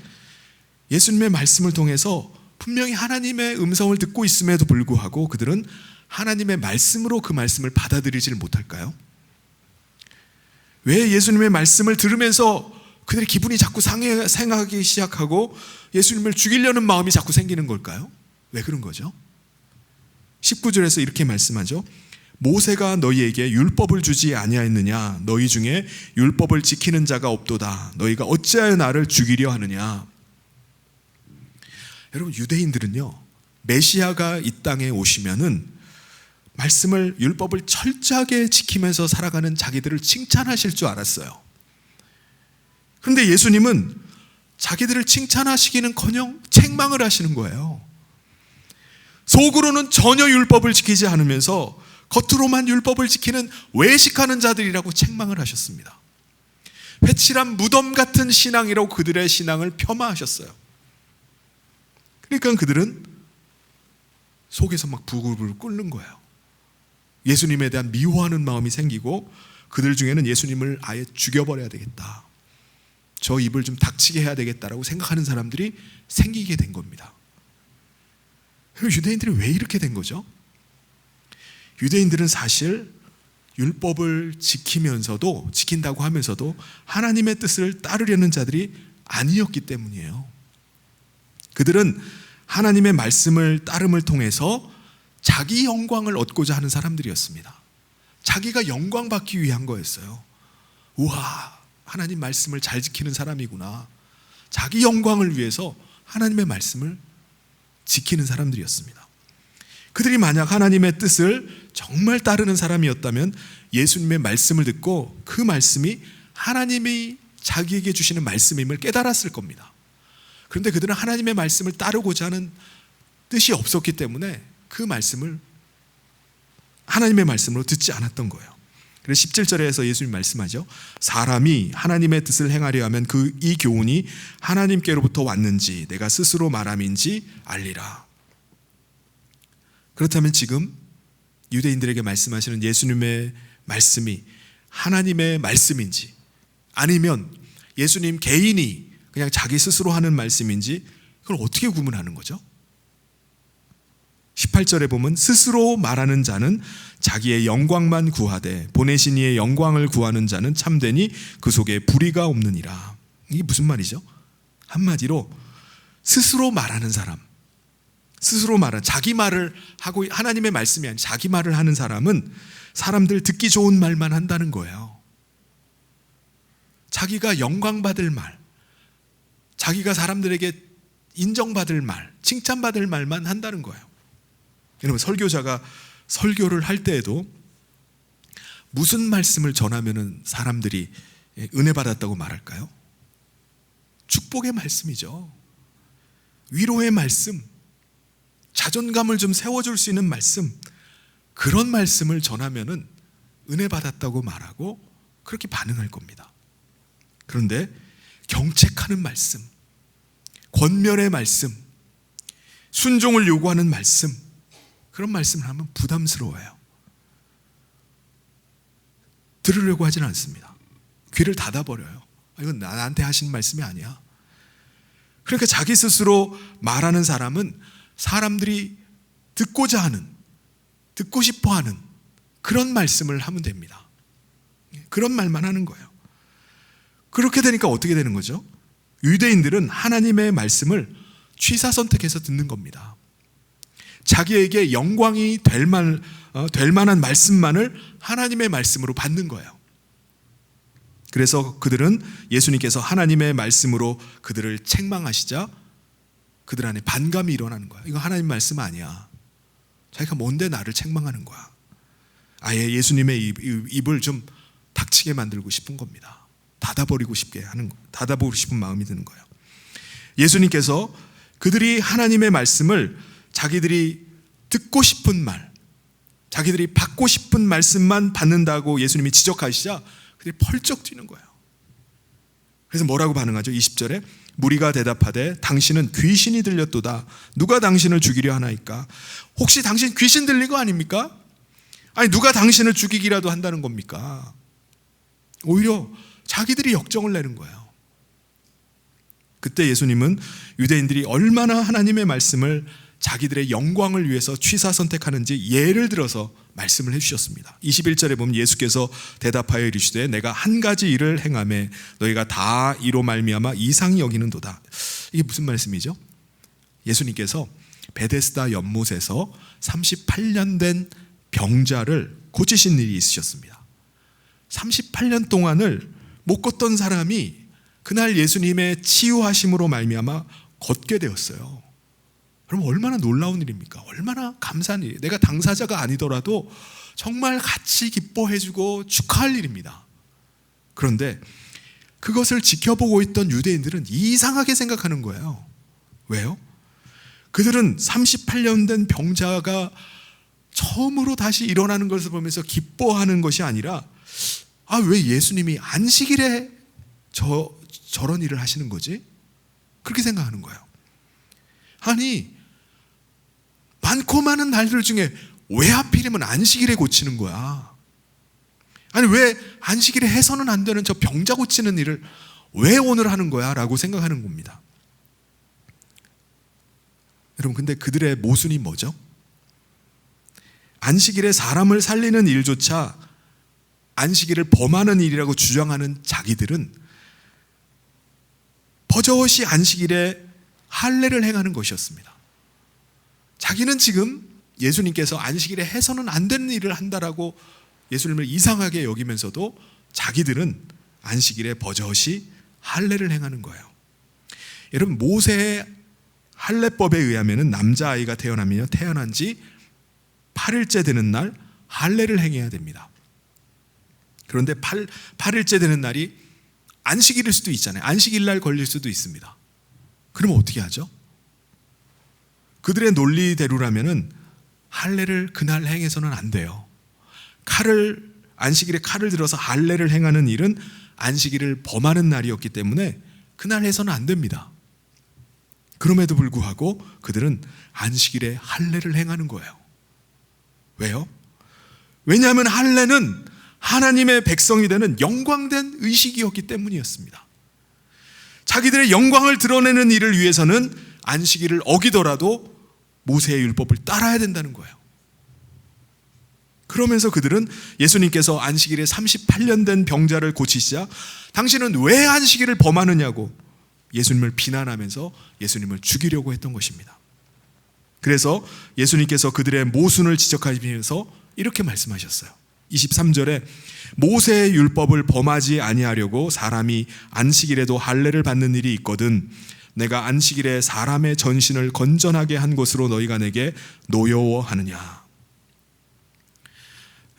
B: 예수님의 말씀을 통해서 분명히 하나님의 음성을 듣고 있음에도 불구하고 그들은 하나님의 말씀으로 그 말씀을 받아들이지를 못할까요? 왜 예수님의 말씀을 들으면서 그들의 기분이 자꾸 상하기 시작하고 예수님을 죽이려는 마음이 자꾸 생기는 걸까요? 왜 그런 거죠? 19절에서 이렇게 말씀하죠. 모세가 너희에게 율법을 주지 아니하였느냐? 너희 중에 율법을 지키는 자가 없도다. 너희가 어찌하여 나를 죽이려 하느냐? 여러분, 유대인들은요, 메시아가 이 땅에 오시면은 말씀을, 율법을 철저하게 지키면서 살아가는 자기들을 칭찬하실 줄 알았어요. 그런데 예수님은 자기들을 칭찬하시기는커녕 책망을 하시는 거예요. 속으로는 전혀 율법을 지키지 않으면서 겉으로만 율법을 지키는 외식하는 자들이라고 책망을 하셨습니다. 회칠한 무덤 같은 신앙이라고 그들의 신앙을 폄하하셨어요. 그러니까 그들은 속에서 막 부글부글 끓는 거예요. 예수님에 대한 미워하는 마음이 생기고 그들 중에는 예수님을 아예 죽여버려야 되겠다, 저 입을 좀 닥치게 해야 되겠다라고 생각하는 사람들이 생기게 된 겁니다. 유대인들이 왜 이렇게 된 거죠? 유대인들은 사실 율법을 지킨다고 하면서도 하나님의 뜻을 따르려는 자들이 아니었기 때문이에요. 그들은 하나님의 말씀을 따름을 통해서 자기 영광을 얻고자 하는 사람들이었습니다. 자기가 영광 받기 위한 거였어요. 우와, 하나님 말씀을 잘 지키는 사람이구나. 자기 영광을 위해서 하나님의 말씀을 지키는 사람들이었습니다. 그들이 만약 하나님의 뜻을 정말 따르는 사람이었다면 예수님의 말씀을 듣고 그 말씀이 하나님이 자기에게 주시는 말씀임을 깨달았을 겁니다. 그런데 그들은 하나님의 말씀을 따르고자 하는 뜻이 없었기 때문에 그 말씀을 하나님의 말씀으로 듣지 않았던 거예요. 그래서 17절에서 예수님 말씀하죠. 사람이 하나님의 뜻을 행하려 하면 이 교훈이 하나님께로부터 왔는지 내가 스스로 말함인지 알리라. 그렇다면 지금 유대인들에게 말씀하시는 예수님의 말씀이 하나님의 말씀인지 아니면 예수님 개인이 그냥 자기 스스로 하는 말씀인지 그걸 어떻게 구분하는 거죠? 18절에 보면 스스로 말하는 자는 자기의 영광만 구하되 보내신 이의 영광을 구하는 자는 참되니 그 속에 불의가 없느니라. 이게 무슨 말이죠? 한마디로 스스로 말하는 사람, 자기 말을 하고 하나님의 말씀이 아닌 자기 말을 하는 사람은 사람들 듣기 좋은 말만 한다는 거예요. 자기가 영광받을 말, 자기가 사람들에게 인정받을 말, 칭찬받을 말만 한다는 거예요. 여러분, 설교자가 설교를 할 때에도 무슨 말씀을 전하면 사람들이 은혜 받았다고 말할까요? 축복의 말씀이죠. 위로의 말씀, 자존감을 좀 세워줄 수 있는 말씀, 그런 말씀을 전하면 은혜 받았다고 말하고 그렇게 반응할 겁니다. 그런데 경책하는 말씀, 권면의 말씀, 순종을 요구하는 말씀, 그런 말씀을 하면 부담스러워요. 들으려고 하지는 않습니다. 귀를 닫아버려요. 이건 나한테 하신 말씀이 아니야. 그러니까 자기 스스로 말하는 사람은 사람들이 듣고자 하는, 듣고 싶어 하는 그런 말씀을 하면 됩니다. 그런 말만 하는 거예요. 그렇게 되니까 어떻게 되는 거죠? 유대인들은 하나님의 말씀을 취사선택해서 듣는 겁니다. 자기에게 영광이 될 만한 말씀만을 하나님의 말씀으로 받는 거예요. 그래서 그들은 예수님께서 하나님의 말씀으로 그들을 책망하시자 그들 안에 반감이 일어나는 거야. 이거 하나님 말씀 아니야. 자기가 뭔데 나를 책망하는 거야. 아예 예수님의 입을 좀 닥치게 만들고 싶은 겁니다. 닫아버리고 싶은 마음이 드는 거예요. 예수님께서 그들이 하나님의 말씀을 자기들이 듣고 싶은 말, 자기들이 받고 싶은 말씀만 받는다고 예수님이 지적하시자 그들이 펄쩍 뛰는 거예요. 그래서 뭐라고 반응하죠? 20절에 무리가 대답하되 당신은 귀신이 들렸도다. 누가 당신을 죽이려 하나이까? 혹시 당신 귀신 들린 거 아닙니까? 아니 누가 당신을 죽이기라도 한다는 겁니까? 오히려 자기들이 역정을 내는 거예요. 그때 예수님은 유대인들이 얼마나 하나님의 말씀을 자기들의 영광을 위해서 취사 선택하는지 예를 들어서 말씀을 해주셨습니다. 21절에 보면 예수께서 대답하여 이르시되 내가 한 가지 일을 행하매 너희가 다 이로 말미암아 이상히 여기는도다. 이게 무슨 말씀이죠? 예수님께서 베데스다 연못에서 38년 된 병자를 고치신 일이 있으셨습니다. 38년 동안을 못 걷던 사람이 그날 예수님의 치유하심으로 말미암아 걷게 되었어요. 그럼 얼마나 놀라운 일입니까? 얼마나 감사한 일이에요. 내가 당사자가 아니더라도 정말 같이 기뻐해주고 축하할 일입니다. 그런데 그것을 지켜보고 있던 유대인들은 이상하게 생각하는 거예요. 왜요? 그들은 38년 된 병자가 처음으로 다시 일어나는 것을 보면서 기뻐하는 것이 아니라 왜 예수님이 안식일에 저런 일을 하시는 거지? 그렇게 생각하는 거예요. 아니, 많고 많은 날들 중에 왜 하필이면 안식일에 고치는 거야? 아니, 왜 안식일에 해서는 안 되는 저 병자 고치는 일을 왜 오늘 하는 거야? 라고 생각하는 겁니다. 여러분, 근데 그들의 모순이 뭐죠? 안식일에 사람을 살리는 일조차 안식일을 범하는 일이라고 주장하는 자기들은 버젓이 안식일에 할례를 행하는 것이었습니다. 자기는 지금 예수님께서 안식일에 해서는 안 되는 일을 한다라고 예수님을 이상하게 여기면서도 자기들은 안식일에 버젓이 할례를 행하는 거예요. 여러분, 모세의 할례법에 의하면 남자아이가 태어난 지 8일째 되는 날 할례를 행해야 됩니다. 그런데 8일째 되는 날이 안식일일 수도 있잖아요. 안식일 날 걸릴 수도 있습니다. 그러면 어떻게 하죠? 그들의 논리대로라면은 할례를 그날 행해서는 안 돼요. 안식일에 칼을 들어서 할례를 행하는 일은 안식일을 범하는 날이었기 때문에 그날 해서는 안 됩니다. 그럼에도 불구하고 그들은 안식일에 할례를 행하는 거예요. 왜요? 왜냐하면 할례는 하나님의 백성이 되는 영광된 의식이었기 때문이었습니다. 자기들의 영광을 드러내는 일을 위해서는 안식일을 어기더라도 모세의 율법을 따라야 된다는 거예요. 그러면서 그들은 예수님께서 안식일에 38년 된 병자를 고치시자 당신은 왜 안식일을 범하느냐고 예수님을 비난하면서 예수님을 죽이려고 했던 것입니다. 그래서 예수님께서 그들의 모순을 지적하시면서 이렇게 말씀하셨어요. 23절에 모세의 율법을 범하지 아니하려고 사람이 안식일에도 할례를 받는 일이 있거든 내가 안식일에 사람의 전신을 건전하게 한 것으로 너희가 내게 노여워하느냐.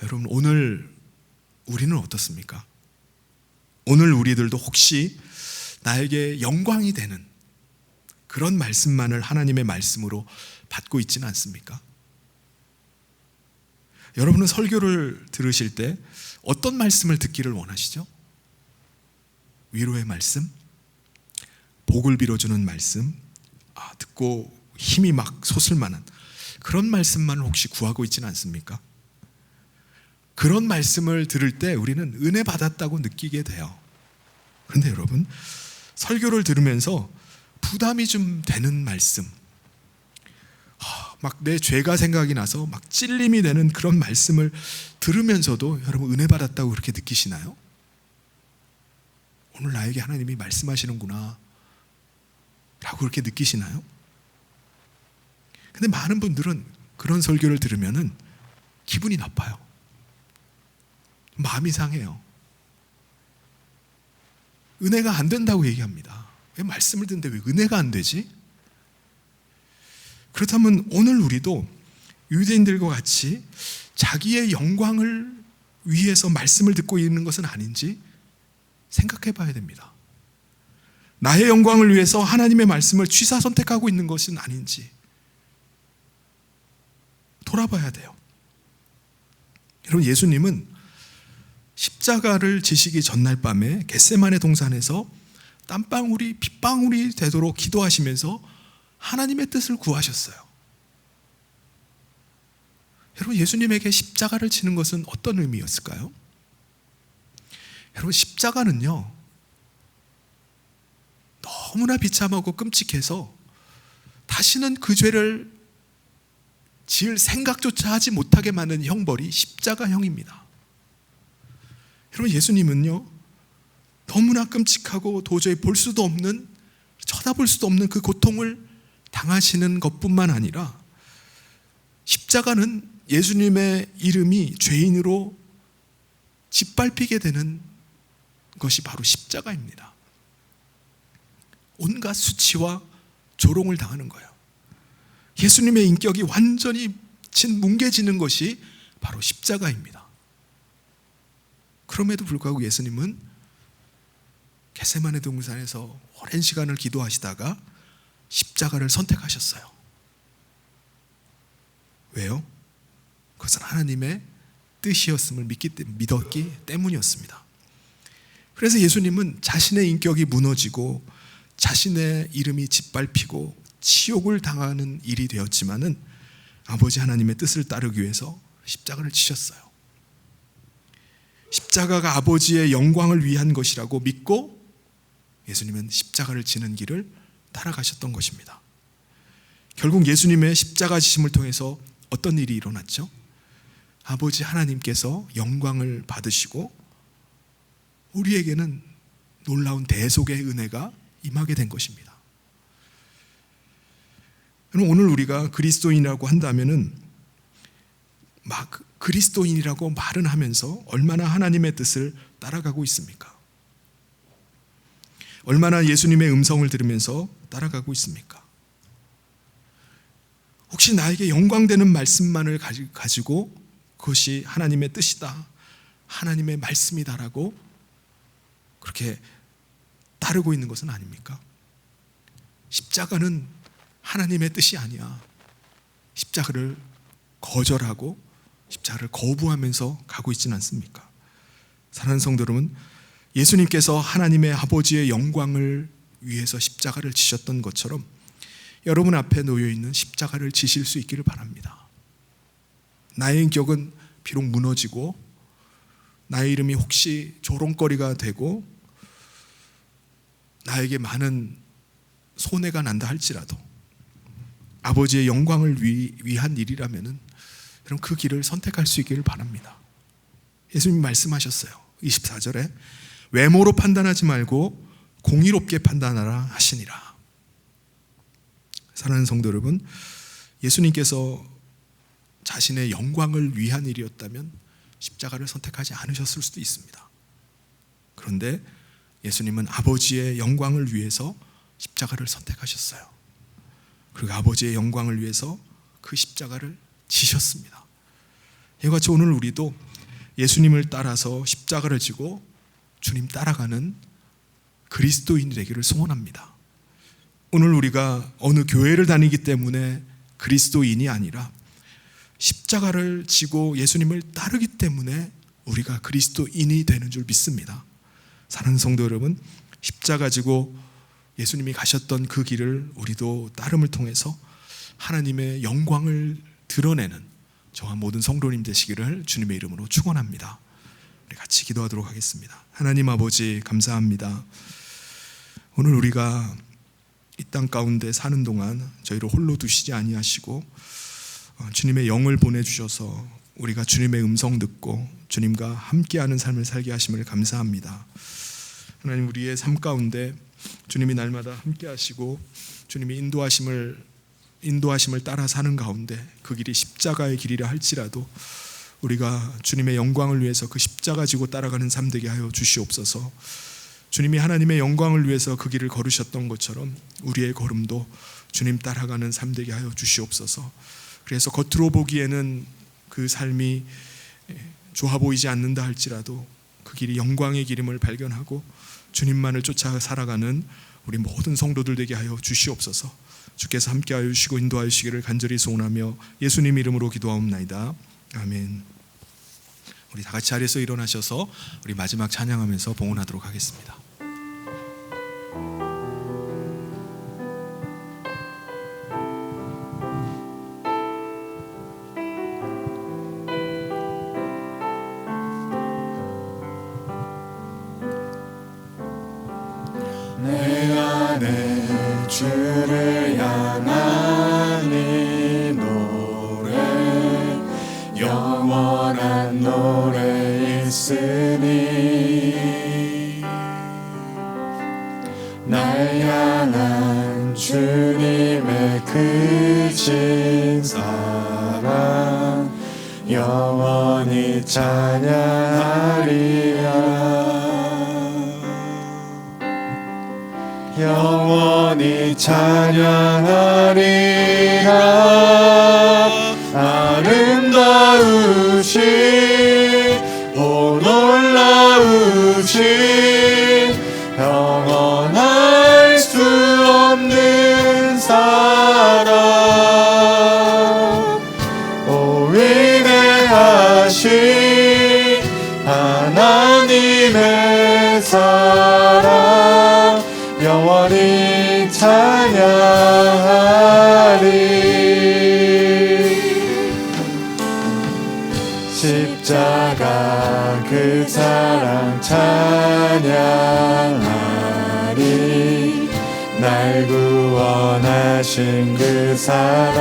B: 여러분, 오늘 우리는 어떻습니까? 오늘 우리들도 혹시 나에게 영광이 되는 그런 말씀만을 하나님의 말씀으로 받고 있지는 않습니까? 여러분은 설교를 들으실 때 어떤 말씀을 듣기를 원하시죠? 위로의 말씀? 복을 빌어주는 말씀? 듣고 힘이 막 솟을 만한 그런 말씀만을 혹시 구하고 있지는 않습니까? 그런 말씀을 들을 때 우리는 은혜 받았다고 느끼게 돼요. 그런데 여러분, 설교를 들으면서 부담이 좀 되는 말씀, 막 내 죄가 생각이 나서 막 찔림이 되는 그런 말씀을 들으면서도 여러분 은혜 받았다고 그렇게 느끼시나요? 오늘 나에게 하나님이 말씀하시는구나 라고 그렇게 느끼시나요? 근데 많은 분들은 그런 설교를 들으면은 기분이 나빠요. 마음이 상해요. 은혜가 안 된다고 얘기합니다. 왜 말씀을 듣는데 왜 은혜가 안 되지? 그렇다면 오늘 우리도 유대인들과 같이 자기의 영광을 위해서 말씀을 듣고 있는 것은 아닌지 생각해 봐야 됩니다. 나의 영광을 위해서 하나님의 말씀을 취사 선택하고 있는 것은 아닌지 돌아봐야 돼요. 여러분, 예수님은 십자가를 지시기 전날 밤에 겟세마네 동산에서 땀방울이 핏방울이 되도록 기도하시면서 하나님의 뜻을 구하셨어요. 여러분, 예수님에게 십자가를 치는 것은 어떤 의미였을까요? 여러분, 십자가는요 너무나 비참하고 끔찍해서 다시는 그 죄를 지을 생각조차 하지 못하게 만든 형벌이 십자가형입니다. 여러분, 예수님은요, 너무나 끔찍하고 도저히 볼 수도 없는, 쳐다볼 수도 없는 그 고통을 당하시는 것뿐만 아니라 십자가는 예수님의 이름이 죄인으로 짓밟히게 되는 것이 바로 십자가입니다. 온갖 수치와 조롱을 당하는 거예요. 예수님의 인격이 완전히 뭉개지는 것이 바로 십자가입니다. 그럼에도 불구하고 예수님은 겟세마네 동산에서 오랜 시간을 기도하시다가 십자가를 선택하셨어요. 왜요? 그것은 하나님의 뜻이었음을 믿었기 때문이었습니다. 그래서 예수님은 자신의 인격이 무너지고 자신의 이름이 짓밟히고 치욕을 당하는 일이 되었지만은 아버지 하나님의 뜻을 따르기 위해서 십자가를 지셨어요. 십자가가 아버지의 영광을 위한 것이라고 믿고 예수님은 십자가를 지는 길을 따라가셨던 것입니다. 결국 예수님의 십자가 지심을 통해서 어떤 일이 일어났죠? 아버지 하나님께서 영광을 받으시고 우리에게는 놀라운 대속의 은혜가 임하게 된 것입니다. 오늘 우리가 그리스도인이라고 한다면은 막 그리스도인이라고 말은 하면서 얼마나 하나님의 뜻을 따라가고 있습니까? 얼마나 예수님의 음성을 들으면서 따라가고 있습니까? 혹시 나에게 영광되는 말씀만을 가지고 그것이 하나님의 뜻이다, 하나님의 말씀이다라고 그렇게 따르고 있는 것은 아닙니까? 십자가는 하나님의 뜻이 아니야. 십자가를 거절하고 십자가를 거부하면서 가고 있지는 않습니까? 사랑하는 성도 여러분, 예수님께서 하나님의 아버지의 영광을 위해서 십자가를 지셨던 것처럼 여러분 앞에 놓여있는 십자가를 지실 수 있기를 바랍니다. 나의 인격은 비록 무너지고 나의 이름이 혹시 조롱거리가 되고 나에게 많은 손해가 난다 할지라도 아버지의 영광을 위한 일이라면 여러분 그 길을 선택할 수 있기를 바랍니다. 예수님이 말씀하셨어요. 24절에 외모로 판단하지 말고 공의롭게 판단하라 하시니라. 사랑하는 성도 여러분, 예수님께서 자신의 영광을 위한 일이었다면 십자가를 선택하지 않으셨을 수도 있습니다. 그런데 예수님은 아버지의 영광을 위해서 십자가를 선택하셨어요. 그리고 아버지의 영광을 위해서 그 십자가를 지셨습니다. 이와 같이 오늘 우리도 예수님을 따라서 십자가를 지고 주님 따라가는 그리스도인이 되기를 소원합니다. 오늘 우리가 어느 교회를 다니기 때문에 그리스도인이 아니라 십자가를 지고 예수님을 따르기 때문에 우리가 그리스도인이 되는 줄 믿습니다. 사랑하는 성도 여러분, 십자가 지고 예수님이 가셨던 그 길을 우리도 따름을 통해서 하나님의 영광을 드러내는 저와 모든 성도님 되시기를 주님의 이름으로 축원합니다. 우리 같이 기도하도록 하겠습니다. 하나님 아버지 감사합니다. 오늘 우리가 이 땅 가운데 사는 동안 저희를 홀로 두시지 아니하시고 주님의 영을 보내주셔서 우리가 주님의 음성 듣고 주님과 함께하는 삶을 살게 하심을 감사합니다. 하나님, 우리의 삶 가운데 주님이 날마다 함께하시고 주님이 인도하심을 따라 사는 가운데 그 길이 십자가의 길이라 할지라도 우리가 주님의 영광을 위해서 그 십자가 지고 따라가는 삶 되게 하여 주시옵소서. 주님이 하나님의 영광을 위해서 그 길을 걸으셨던 것처럼 우리의 걸음도 주님 따라가는 삶 되게 하여 주시옵소서. 그래서 겉으로 보기에는 그 삶이 좋아 보이지 않는다 할지라도 그 길이 영광의 길임을 발견하고 주님만을 쫓아 살아가는 우리 모든 성도들 되게 하여 주시옵소서. 주께서 함께하여 주시고 인도하여 주시기를 간절히 소원하며 예수님 이름으로 기도하옵나이다. 아멘. 우리 다 같이 자리에서 일어나셔서 우리 마지막 찬양하면서 봉헌하도록 하겠습니다.
C: 내 안에 주를 향한 이 노래
A: 있으니 날 향한 주님의 크신 사랑 영원히 찬양하리라 영원히 찬양하리라 아름다우신 오 놀라우신 영원할 수 없는 사랑 오 위대하신 하나님의 사랑 영원히 찬양하리 십자가 그 사랑 찬양하리 날 구원하신 그 사랑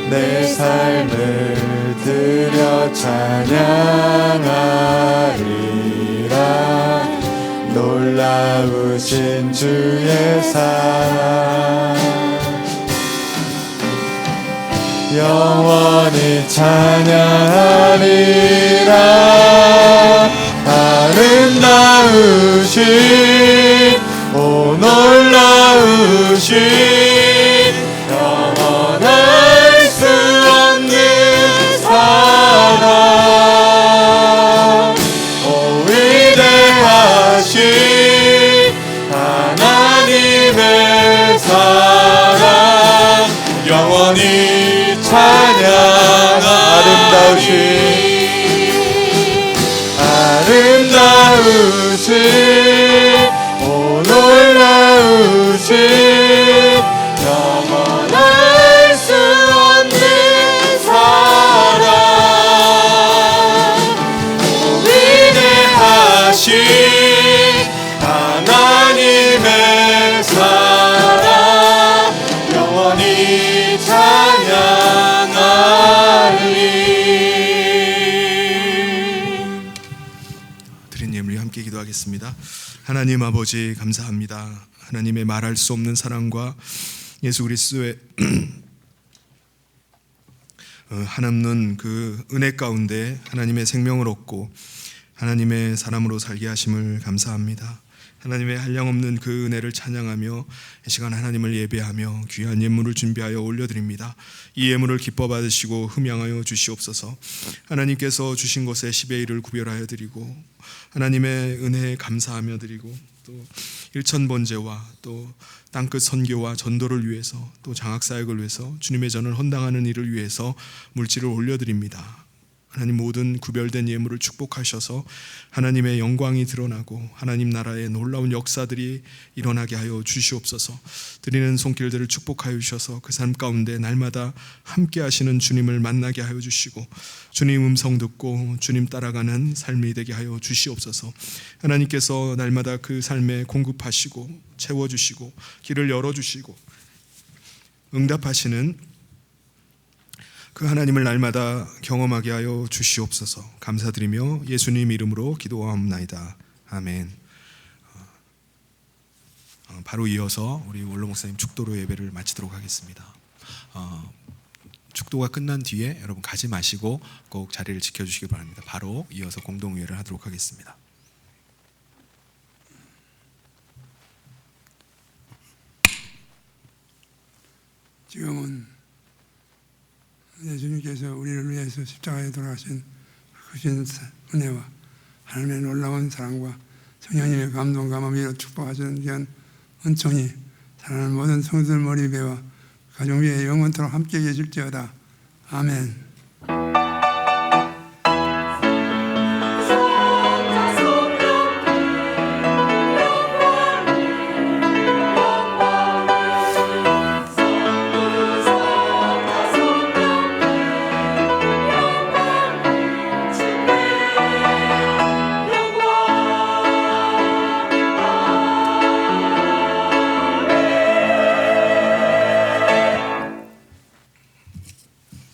A: 내 삶을 드려 찬양하리라 놀라우신 주의 사랑 영원히 찬양하리라 아름다우신 오 놀라우신 영원할 수 없는 사랑 오 위대하신 하나님의 사랑 영원히 찬양 아름다우신 오 놀라우신 영원할 수 없는 사랑 오 위대하신 하나님의 사랑 영원히 찬양하리
B: 드린 예물 함께 기도하겠습니다. 하나님 아버지 감사합니다. 하나님의 말할 수 없는 사랑과 예수 그리스도의 한없는 그 은혜 가운데 하나님의 생명을 얻고 하나님의 사람으로 살게 하심을 감사합니다. 하나님의 한량없는 그 은혜를 찬양하며 이 시간 하나님을 예배하며 귀한 예물을 준비하여 올려드립니다. 이 예물을 기뻐 받으시고 흠양하여 주시옵소서. 하나님께서 주신 것에 10의 1을 구별하여 드리고 하나님의 은혜에 감사하며 드리고 또 일천번제와 또 땅끝 선교와 전도를 위해서 또 장학사역을 위해서 주님의 전을 헌당하는 일을 위해서 물질을 올려드립니다. 하나님 모든 구별된 예물을 축복하셔서 하나님의 영광이 드러나고 하나님 나라의 놀라운 역사들이 일어나게 하여 주시옵소서. 드리는 손길들을 축복하여 주셔서 그 삶 가운데 날마다 함께 하시는 주님을 만나게 하여 주시고 주님 음성 듣고 주님 따라가는 삶이 되게 하여 주시옵소서. 하나님께서 날마다 그 삶에 공급하시고 채워주시고 길을 열어주시고 응답하시는 그 하나님을 날마다 경험하게 하여 주시옵소서. 감사드리며 예수님 이름으로 기도하옵나이다. 아멘. 바로 이어서 우리 원로 목사님 축도로 예배를 마치도록 하겠습니다. 축도가 끝난 뒤에 여러분 가지 마시고 꼭 자리를 지켜주시기 바랍니다. 바로 이어서 공동의회를 하도록 하겠습니다.
E: 지금은 예수님께서 우리를 위해서 십자가에 돌아가신 크신 은혜와 하나님의 놀라운 사랑과 성령님의 감동과 마음으로 축복하시는 귀한 은총이 사랑하는 모든 성도들 머리 위와 가정 위에 영원토록 함께 계실지어다. 아멘.